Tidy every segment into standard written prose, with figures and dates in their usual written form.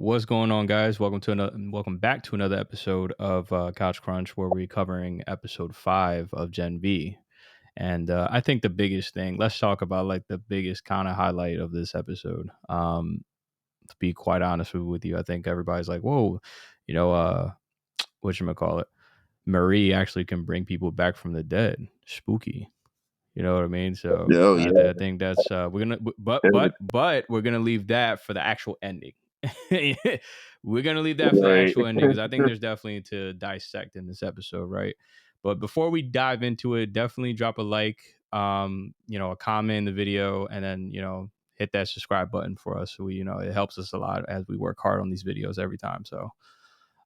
What's going on, guys? Welcome back to another episode of Couch Crunch, where we're covering episode 5 of Gen V. And I think the biggest thing, let's talk about like the biggest kind of highlight of this episode. To be quite honest with you, I think everybody's like, "Whoa, you know, whatchamacallit, Marie actually can bring people back from the dead. Spooky." You know what I mean? So Oh I, yeah, th- I think that's we're gonna, but every- but but we're gonna leave that for the actual ending. We're gonna leave that for the right. actual ending because I think there's definitely to dissect in this episode, right? But before we dive into it, definitely drop a like, a comment in the video, and then hit that subscribe button for us. So it helps us a lot as we work hard on these videos every time. So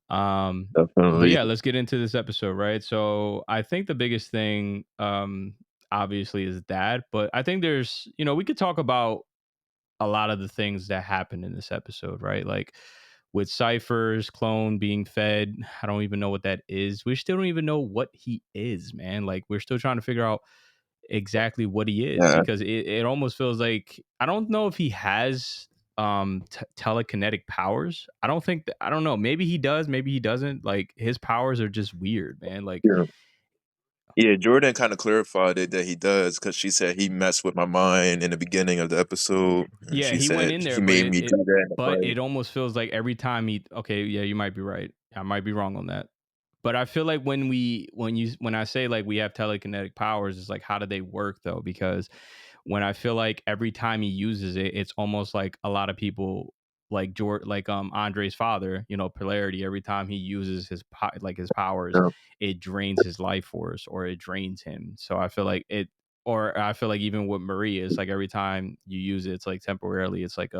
but Definitely. yeah, let's get into this episode, right? So I think the biggest thing, obviously, is that, but I think we could talk about a lot of the things that happened in this episode, right? Like with Cypher's clone being fed, I don't even know what that is. We still don't even know what he is, man. Like we're still trying to figure out exactly what he is Yeah, because it almost feels like I don't know if he has telekinetic powers. I don't know, maybe he does, maybe he doesn't. Like his powers are just weird, man. Like yeah. Yeah, Jordan kind of clarified it that he does because she said he messed with my mind in the beginning of the episode. And yeah, she he went said in there, he but made it, me it do that in the but fight. it almost feels like every time he okay, yeah, you might be right, I might be wrong on that. But I feel like when I say like we have telekinetic powers, it's like how do they work though? Because when I feel like every time he uses it, it's almost like a lot of people like Andre's father, polarity. Every time he uses his powers, Yeah. it drains his life force or it drains him. So I feel like even with Marie, it's like every time you use it, it's like temporarily, it's like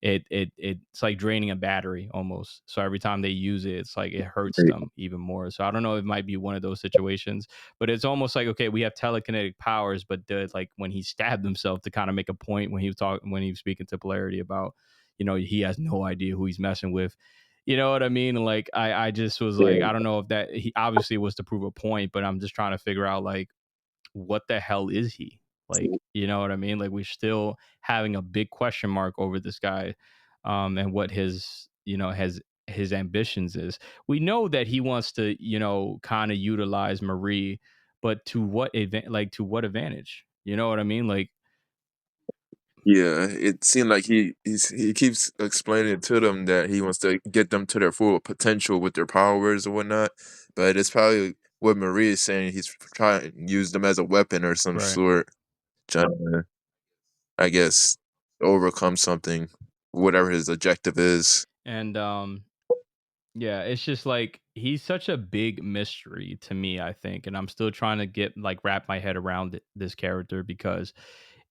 it's like draining a battery almost. So every time they use it, it's like it hurts them even more. So I don't know, it might be one of those situations, but it's almost like, okay, we have telekinetic powers, but like when he stabbed himself to kind of make a point when he was speaking to Polarity about, he has no idea who he's messing with. You know what I mean? Like I just was like, Yeah. I don't know if that he obviously was to prove a point, but I'm just trying to figure out like what the hell is he? Like, you know what I mean? Like we're still having a big question mark over this guy, and what his ambitions is. We know that he wants to, kind of utilize Marie, but to what advantage? You know what I mean? Like, Yeah, it seemed like he keeps explaining to them that he wants to get them to their full potential with their powers or whatnot. But it's probably what Marie is saying. He's trying to use them as a weapon or some right. sort, trying to, I guess, overcome something, whatever his objective is. And yeah, it's just like he's such a big mystery to me, I think, and I'm still trying to wrap my head around this character because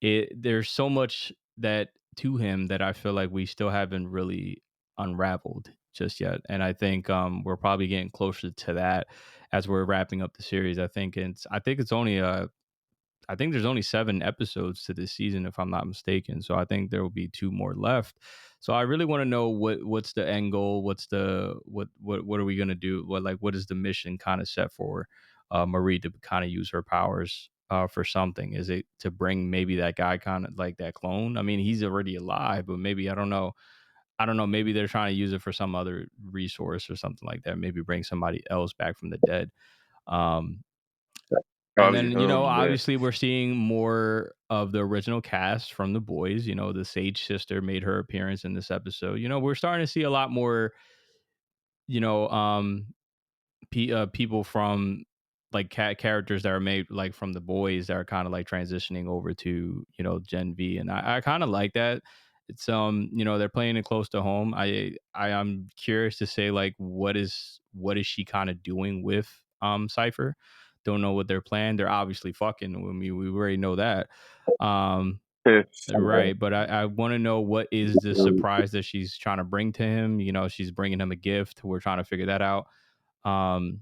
there's so much that to him that I feel like we still haven't really unraveled just yet. And I think we're probably getting closer to that as we're wrapping up the series. I think it's only I think there's only 7 episodes to this season, if I'm not mistaken. So I think there will be 2 more left. So I really want to know what's the end goal. What are we gonna do? What is the mission kind of set for Marie to kind of use her powers for something? Is it to bring maybe that guy kind of like that clone? I mean, he's already alive, but maybe I don't know. I don't know. Maybe they're trying to use it for some other resource or something like that. Maybe bring somebody else back from the dead. Um, and Probably then, him, but obviously we're seeing more of the original cast from The Boys. The Sage sister made her appearance in this episode. We're starting to see a lot more, you know, um, people from like characters that are made like from The Boys that are kind of like transitioning over to, Gen V. And I kind of like that. It's they're playing it close to home. I am curious to say like what is she kind of doing with Cypher. Don't know what they're planning. They're obviously fucking. I mean, we already know that. Um, right, but I want to know what is the surprise that she's trying to bring to him. She's bringing him a gift. We're trying to figure that out. Um,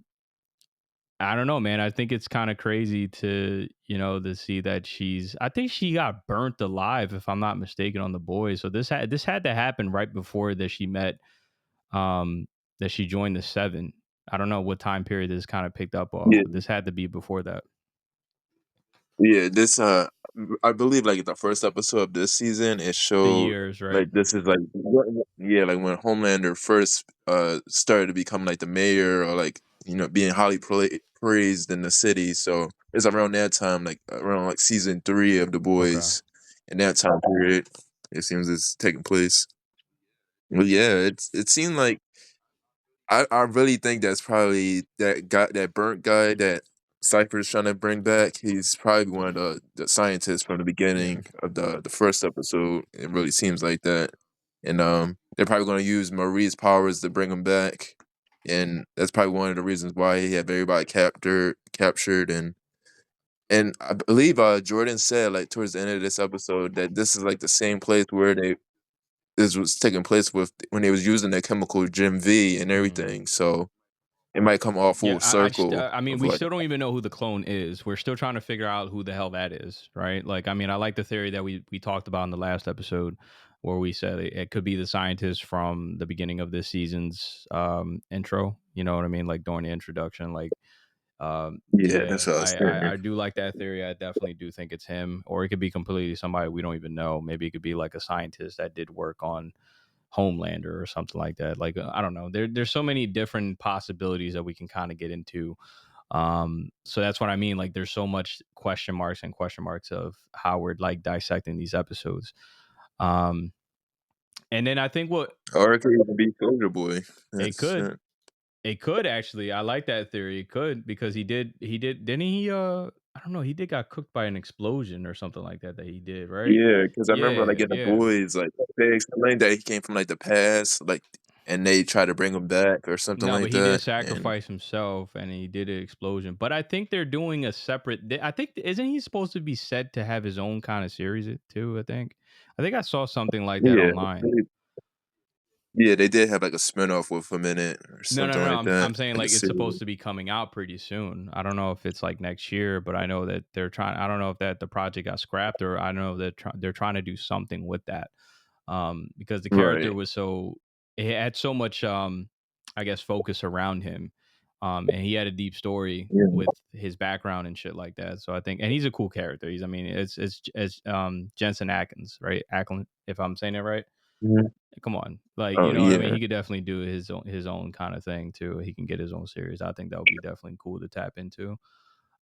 I don't know, man. I think it's kind of crazy to see that I think she got burnt alive, if I'm not mistaken, on The Boys. So this had to happen right before that she met, um, that she joined the Seven. I don't know what time period this kind of picked up off, yeah, but this had to be before that. Yeah, this I believe like the first episode of this season, it The showed years, right? like this is like yeah, like when Homelander first started to become like the mayor or like being highly praised in the city. So it's around that time, like around like season 3 of The Okay. Boys, in that time period, it seems it's taking place. Well, yeah, it seemed like I really think that's probably that guy, that burnt guy that Cypher's trying to bring back. He's probably one of the scientists from the Yeah. beginning of the first episode. It really seems like that, and they're probably going to use Marie's powers to bring him back, and that's probably one of the reasons why he had everybody captured, and I believe Jordan said like towards the end of this episode that this is like the same place where they this was taking place with when they was using that chemical Jim V and Mhm. everything. So it might come all Yeah, full circle I mean, of we like still don't even know who the clone is. We're still trying to figure out who the hell that is, right? Like, I mean, I like the theory that we talked about in the last episode, where we said it could be the scientist from the beginning of this season's intro. You know what I mean? Like during the introduction, like, yeah, yeah, that's what I was saying. I do like that theory. I definitely do think it's him, or it could be completely somebody we don't even know. Maybe it could be like a scientist that did work on Homelander or something like that. Like, I don't know. There's so many different possibilities that we can kind of get into. So that's what I mean. Like, there's so much question marks of how we're like dissecting these episodes. Um, and then I think what Or it could even be Soldier Boy. it That's could it could actually. I like that theory. It could because didn't he I don't know, he did got cooked by an explosion or something like that that he did, right? yeah, because I remember like Yeah, in the yeah. boys, like they explained that he came from like the past, like and they try to bring him back or something No, but like he did that. And sacrifice himself and he did an explosion. But I think they're doing a separate I think isn't he supposed to be said to have his own kind of series too, I think. I think I saw something like that yeah, online. yeah, they did have like a spinoff with him in it or No, no, something no. like that, I'm saying like a like it's supposed series. to be coming out pretty soon. I don't know if it's like next year, but I know that they're trying. I don't know if that the project got scrapped or I don't know that they're trying to do something with that. Because the character Right. was so it had so much I guess focus around him. And he had a deep story Yeah. with his background and shit like that. So I think and he's a cool character. He's I mean it's Jensen Atkins, right? Ackland, if I'm saying it right. Mhm. Come on, like you Oh know what I mean. yeah, He could definitely do his own kind of thing too. He can get his own series. I think that would be definitely cool to tap into.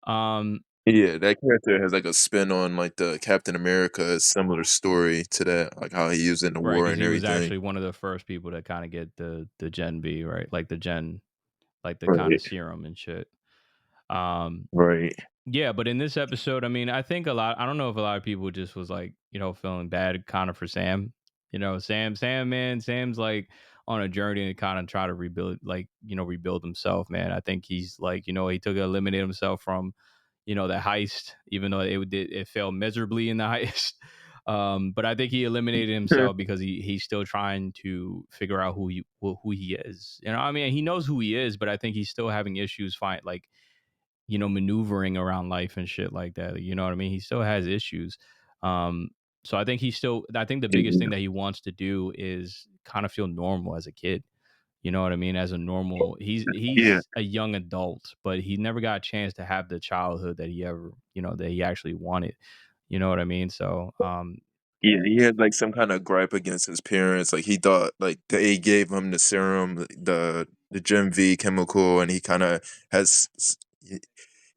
Um, yeah. That character has like a spin on like the Captain America, a similar story to that, like how he used in the right, war because and he was everything. actually one of the first people to kind of get the Gen B, right? Like the Gen, like the kind of Right. serum and shit. Um, Right. Yeah, but in this episode, I mean, I think a lot. I don't know if a lot of people just was like, feeling bad kind of for Sam. Man, Sam's like on a journey to kind of try to rebuild, like rebuild himself. Man, I think he's like, he took eliminate himself from, that heist, even though it failed miserably in the heist. But I think he eliminated himself because he's still trying to figure out who he is. I mean, he knows who he is, but I think he's still having issues find like maneuvering around life and shit like that. You know what I mean? He still has issues. Um, so I think the biggest thing Yeah. that he wants to do is kind of feel normal as a kid. You know what I mean? As a normal, Yeah. he's a young adult, but he never got a chance to have the childhood that he ever, that he actually wanted. You know what I mean? So, Yeah, he had like some kind of gripe against his parents. Like he thought like they gave him the serum, the Gem V chemical, and he kind of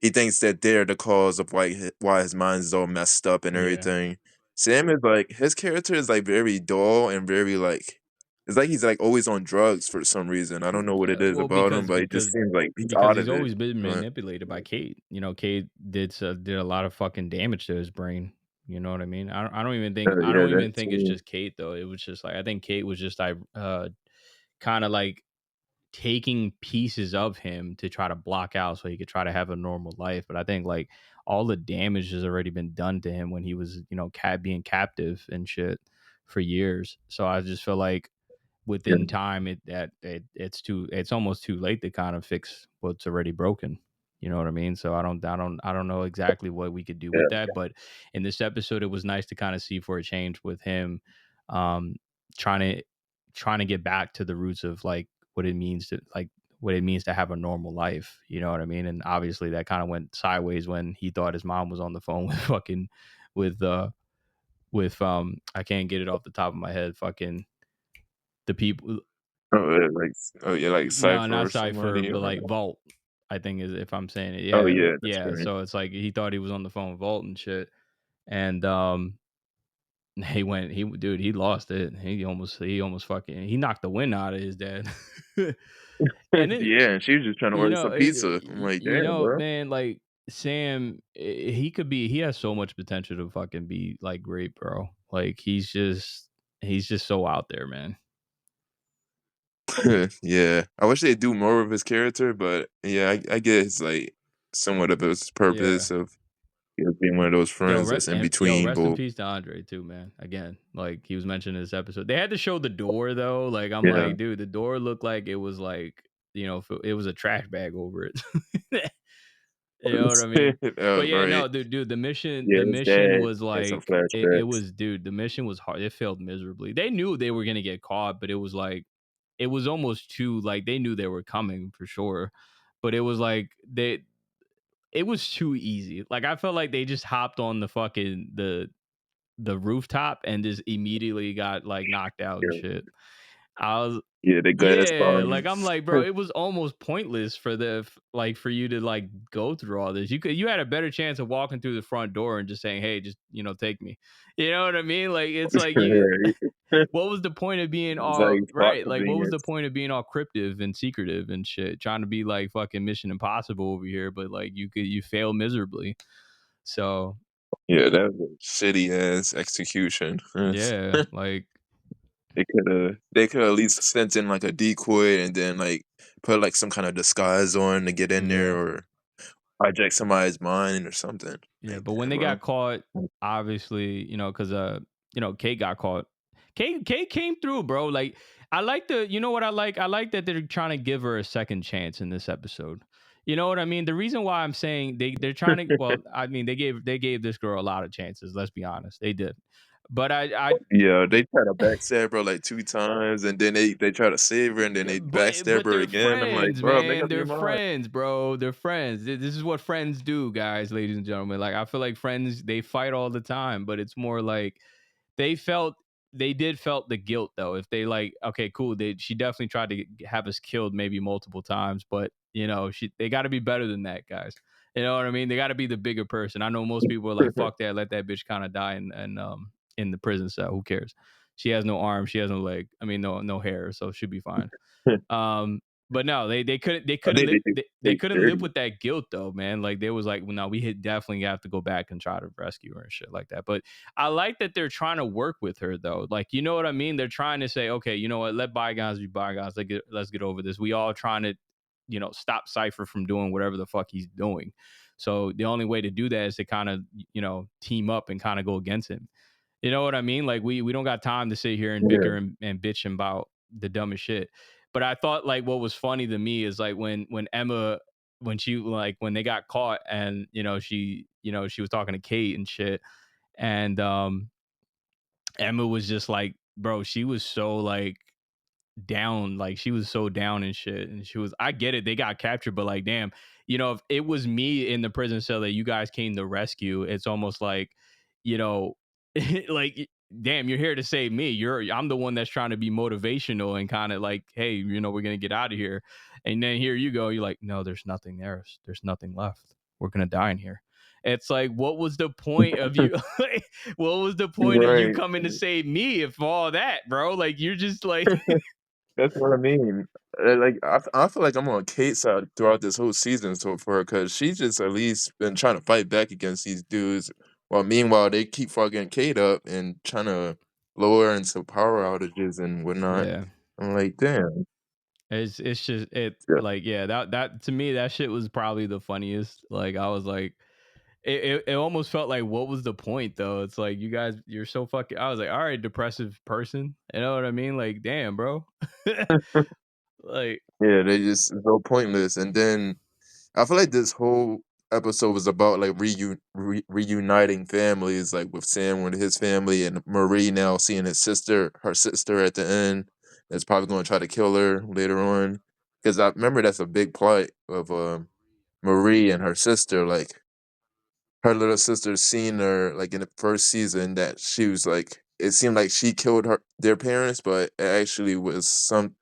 he thinks that they're the cause of why his mind is all messed up and yeah. everything. Sam is like his character is like very dull and very like it's like he's like always on drugs for some reason. I don't know what it is Well, about him, but it just seems like he's because out he's of it. always been But manipulated by Kate. Kate did a lot of fucking damage to his brain. You know what I mean? I yeah, don't that even think it's too. just Kate though. It was just like I think Kate was just kind of like taking pieces of him to try to block out so he could try to have a normal life. But I think like all the damage has already been done to him when he was being captive and shit for years. So I just feel like Yeah, within time it's almost too late to kind of fix what's already broken. You know what I mean? So I don't know exactly what we could do with yeah, that, but in this episode it was nice to kind of see for a change with him um trying to get back to the roots of like what it means to like what it means to have a normal life. You know what I mean? And obviously that kind of went sideways when he thought his mom was on the phone with fucking with I can't get it off the top of my head. Fucking the people. Oh, yeah, like oh yeah, like No, Cypher not or Cypher, somebody but or like Vault. I think is if I'm saying it. oh Yeah, yeah, that's yeah. right. So it's like he thought he was on the phone with Vault and shit, and he went. He dude, he lost it. He almost fucking he knocked the wind out of his dad. And it, Yeah, and she was just trying to order some pizza. I'm like, damn, bro. man, like Sam, he has so much potential to fucking be like great, bro. Like he's just so out there, man. Yeah, I wish they'd do more of his character, but yeah, I get it's like somewhat of his Yeah. purpose of being one of those friends that's in between Rest in both. peace to Andre too, man. Again, like he was mentioned in this episode. They had to show the door though. Like I'm Yeah. like, dude, the door looked like it was like, if it was a trash bag over it. You know what I mean? But yeah, Right. no, dude, Yeah, the his mission dad was had some like it flashbacks. was, dude, the mission was hard. It failed miserably. They knew they were gonna get caught, but it was like it was almost too like they knew they were coming for sure. But it was like it was too easy. Like I felt like they just hopped on the fucking the rooftop and just immediately got like knocked out and Yeah, shit. I was yeah, the glass yeah, like bombs. I'm like, bro, it was almost pointless for like for you to like go through all this. You had a better chance of walking through the front door and just saying, "Hey, just take me." You know what I mean? Like it's like you. Right. What was the point of being It's like all plot right? Like what was the convenience. point of being all cryptive and secretive and shit, trying to be like fucking Mission Impossible over here, but like you fail miserably. So Yeah, that was a shitty ass execution. yeah, like They could at least sent in like a decoy and then like put like some kind of disguise on to get in there yeah. or hijack somebody's mind or something. Yeah, Like, but when damn, they bro. got caught, obviously, because Kate got caught. Kate came through, bro. Like I like you know what I like? I like that they're trying to give her a second chance in this episode. You know what I mean? The reason why I'm saying they're trying to, well, I mean they gave this girl a lot of chances, let's be honest. They did. But I Yeah, they try to backstab her like 2 times and then they try to save her and then yeah, they backstab but her they're again. I'm like, friends, bro, make man. up They're your mind. friends, bro. They're friends. This is what friends do, guys, ladies and gentlemen. Like I feel like friends, they fight all the time, but it's more like they felt they did felt the guilt though. If they like, okay, cool. She definitely tried to have us killed maybe multiple times, but they got to be better than that, guys. You know what I mean? They got to be the bigger person. I know most people are like, fuck that, let that bitch kind of die in the prison cell. Who cares? She has no arm, she has no leg. I mean, no hair, so she'll be fine. Um, but no, they couldn't I think they do they fake couldn't live dirty. with that guilt though, man. Like they was like, well, no, definitely have to go back and try to rescue her and shit like that. But I like that they're trying to work with her though. Like you know what I mean? They're trying to say, okay, you know what? Let bygones be bygones. Let's get over this. We all trying to stop Cypher from doing whatever the fuck he's doing. So the only way to do that is to kind of team up and kind of go against him. You know what I mean? Like we don't got time to sit here and Yeah. bicker and bitch about the dumbest shit. But I thought like what was funny to me is like when Emma when they got caught and she was talking to Kate and shit and Emma was just like, bro, she was so like down, like she was so down and shit. And she was, I get it, they got captured, but like, damn, if it was me in the prison cell that you guys came to rescue, it's almost like, you know, like, damn, you're here to save me. I'm the one that's trying to be motivational and kind of like, hey, we're gonna get out of here. And then here you go, you're like, no, there's nothing there. There's nothing left. We're gonna die in here. It's like, what was the point of you? What was the point of you Right. coming to save me if all that, bro? Like, you're just like, That's what I mean. Like I feel like I'm on Kate's side throughout this whole season so far because she's just at least been trying to fight back against these dudes, while meanwhile they keep fucking Kate up and trying to lower her into power outages and whatnot. yeah. I'm like, damn. It's just it Yeah. like yeah, that to me that shit was probably the funniest. Like I was like it almost felt like what was the point though? It's like you're so fucking I was like, all right, depressive person. You know what I mean? Like, damn, bro. Like, Yeah, they just so pointless. And then I feel like this whole episode was about like reuniting families, like with Sam with his family and Marie now seeing her sister at the end. That's probably going to try to kill her later on. because I remember that's a big plot of Marie and her sister. Like her little sister seen her like in the first season that she was like it seemed like she killed her their parents, but it actually was some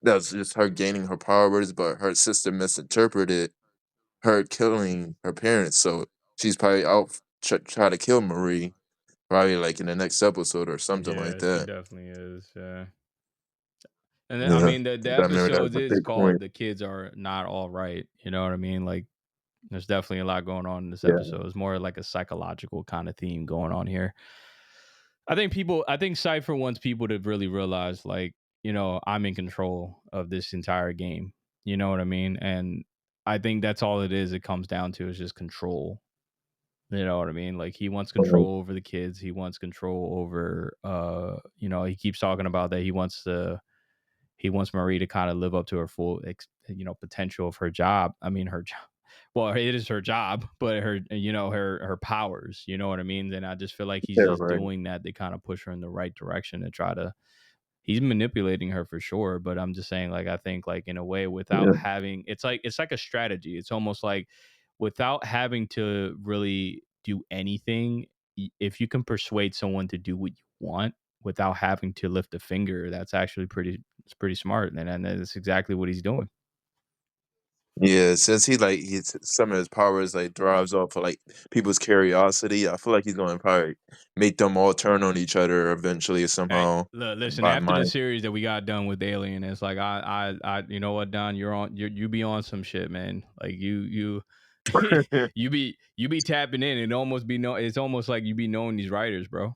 that was just her gaining her powers, but her sister misinterpreted her killing her parents. So she's probably out try to kill Marie, probably like in the next episode or something like Yeah, she that. definitely is. Yeah. And then, I Yeah, mean, the I remember that episode was a is big called point. "The Kids Are Not All Right." You know what I mean? Like, there's definitely a lot going on in this Yeah, episode. It's more like a psychological kind of theme going on here. I think Cypher wants people to really realize, like, I'm in control of this entire game. You know what I mean? And I think that's all it is. It comes down to is just control. You know what I mean? Like, he wants mhm, control over the kids. He wants control over, he keeps talking about that he wants Marie to kind of live up to her full, potential of her job. I mean, her job. Well, it is her job, but her powers. You know what I mean? And I just feel like he's yeah, just right. doing that to kind of push her in the right direction to try to. He's manipulating her for sure, but I'm just saying, like, I think, like, in a way, without Yeah, having, it's like a strategy. It's almost like without having to really do anything. If you can persuade someone to do what you want without having to lift a finger, that's actually it's pretty smart, and that's exactly what he's doing. yeah. Since he's some of his powers like drives off of like people's curiosity, I feel like he's going to probably make them all turn on each other eventually Hey, somehow listen. by After the mind. series that we got done with Alien, it's like you know what, Don, you be on some shit, man. Like, you be tapping in. It's almost like you be knowing these writers, bro.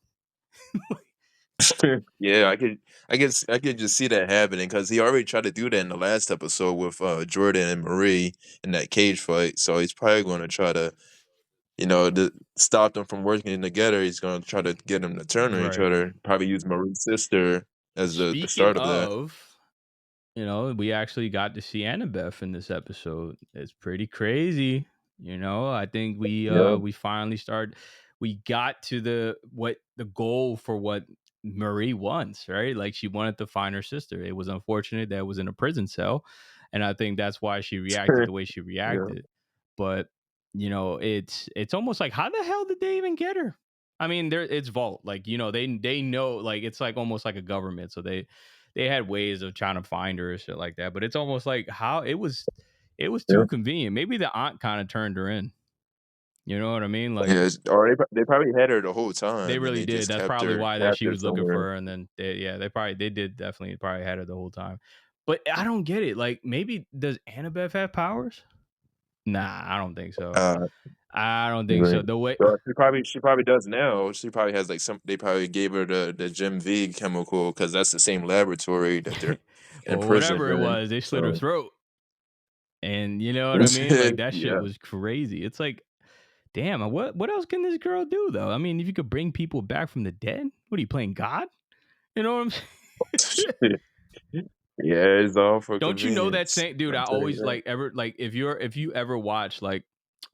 Yeah, I could just see that happening because he already tried to do that in the last episode with Jordan and Marie in that cage fight. So he's probably going to try to, stop them from working together. He's going to try to get them to turn on each Right. other. Probably use Marie's sister as the Speaking start of that. of, we actually got to see Annabeth in this episode. It's pretty crazy. I think Yeah, we finally we got to the goal for what Marie wants, right? Like, she wanted to find her sister. It was unfortunate that it was in a prison cell, and I think that's why she reacted the way she yeah, reacted. But it's almost like, how the hell did they even get her? I mean, it's vault. Like, they know, like, it's like almost like a government. So they had ways of trying to find her or shit like that. But it's almost like how it was yeah. too convenient. Maybe the aunt kind of turned her in. You know what I mean? Like, Yeah, or they probably had her the whole they time, and really they did. just That's kept probably her why that she captive was looking for somewhere. her, and then they did definitely probably had her the whole time. But I don't get it. Like, maybe does Annabeth have powers? Nah, I don't think so. Uh, I don't think right. so. The way So she probably does now. She probably has like some. They probably gave her the Gem V chemical because that's the same laboratory that they're well, imprisoned whatever it in. was, they slit her So throat. And you know what I mean? Like, that shit yeah, was crazy. It's like, damn, what else can this girl do though? I mean, if you could bring people back from the dead, what are you playing God? You know what I'm saying? yeah, it's all for Don't you know that convenience. same dude? I'll I tell you always that. like ever like if you ever watch like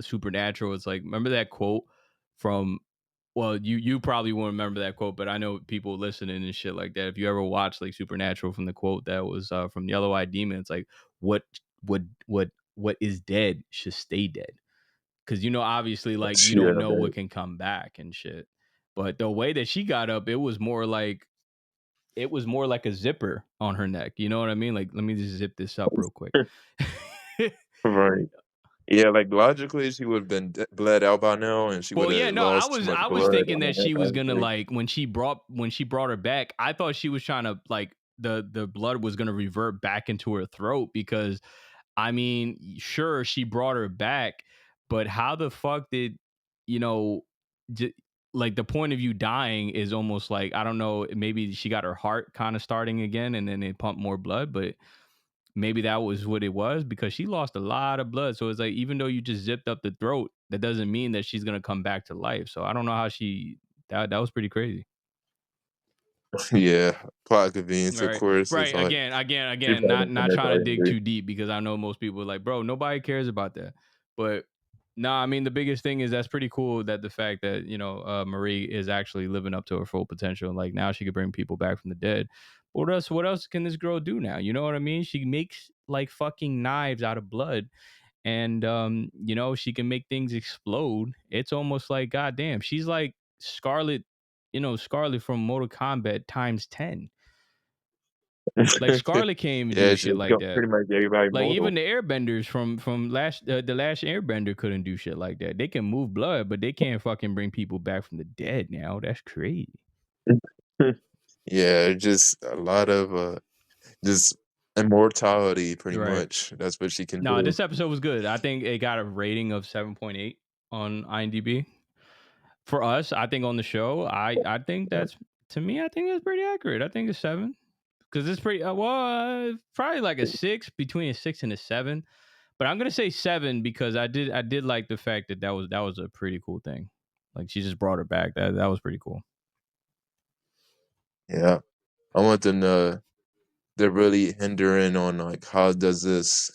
Supernatural, it's like, remember that quote from, well, you probably won't remember that quote, but I know people listening and shit like that. If you ever watch like Supernatural, from the quote that was from Yellow Eyed Demon, it's like, what what is dead should stay dead. Because, obviously, like, you Yeah, don't know right. what can come back and shit. But the way that she got up, it was more like a zipper on her neck. You know what I mean? Like, let me just zip this up real quick. Right. Yeah, like logically, she would have been bled out by now, and she would Well, yeah, have no, I lost too was much I was blood thinking on that her neck. she was gonna, Obviously. like, when she brought her back, I thought she was trying to, like, the blood was gonna revert back into her throat, because, I mean, sure, she brought her back, but how the fuck did, you know, j- like, the point of you dying is almost like, I don't know, maybe she got her heart kind of starting again, and then they pump more blood, but maybe that was what it was, because she lost a lot of blood. So it's like, even though you just zipped up the throat, that doesn't mean that she's gonna come back to life. So I don't know how that was pretty crazy. Yeah, plot convenience, of Right. course. It's Right. like she Again, probably not been trying to dig angry. too deep, because I know most people are like, bro, nobody cares about that. But nah, I mean, the biggest thing is, that's pretty cool, that the fact that, Marie is actually living up to her full potential. Like, now she could bring people back from the dead. What else can this girl do now? You know what I mean? She makes like fucking knives out of blood, and she can make things explode. It's almost like goddamn, she's like Scarlet, Scarlet from Mortal Kombat times 10. Like Scarlet can't even do Yeah, she shit like got that. pretty much everybody Like even mortal. the airbenders from last the last airbender couldn't do shit like that. They can move blood, but they can't fucking bring people back from the dead now. That's crazy. Yeah, just a lot of, just immortality pretty Right. much. That's what she can No, do. this episode was good. I think it got a rating of 7.8 on IMDb. For us, I think on the show, I think that's, to me, I think that's pretty accurate. I think it's 7 because it's pretty probably like a 6, between a 6 and a 7. But I'm gonna say 7 because I did like the fact that that was a pretty cool thing. Like she just brought her back. That was pretty cool. Yeah. I want to know they're really hindering on, like, how does this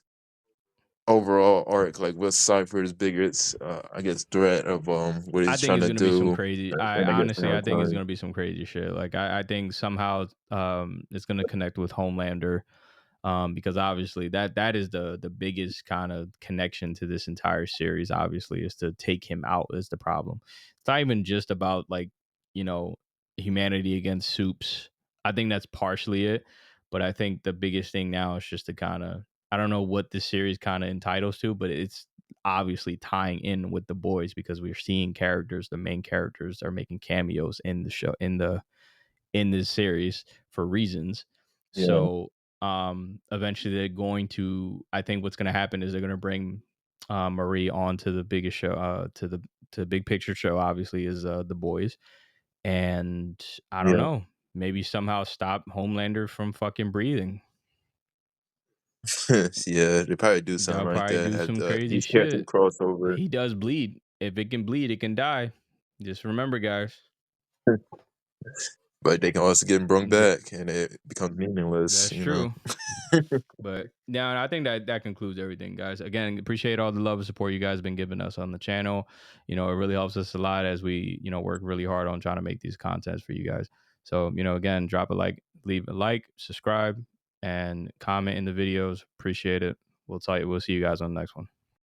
overall arc, like, what's Cypher's biggest, I guess, threat of, what I he's think trying it's to gonna be some do, crazy. I and I guess honestly, now I think it's time. gonna be some crazy shit. Like I think somehow it's gonna connect with Homelander, because obviously that is the biggest kind of connection to this entire series. Obviously, is to take him out is the problem. It's not even just about like you know humanity against Soups. I think that's partially it, but I think the biggest thing now is just to kind of, I don't know what this series kind of entitles to, but it's obviously tying in with the boys because we're seeing characters. The main characters are making cameos in the show, in this series for reasons. Yeah, So eventually they're going to, I think what's going to happen is they're going to bring Marie on to the biggest show, to the big picture show, obviously, is the boys. And I don't yeah. know, maybe somehow stop Homelander from fucking breathing. Yeah, they probably do something They'll like probably that do at, some crazy each character shit. crossover. He does bleed. If it can bleed, it can die. Just remember, guys. But they can also get 'em brung Th- back, and it becomes meaningless, that's true. But now I think that concludes everything, guys. Again, appreciate all the love and support you guys been giving us on the channel. It really helps us a lot as we, work really hard on trying to make these contents for you guys. So, again, drop a like, leave a like, subscribe, and comment in the videos. Appreciate it. We'll see you guys on the next one.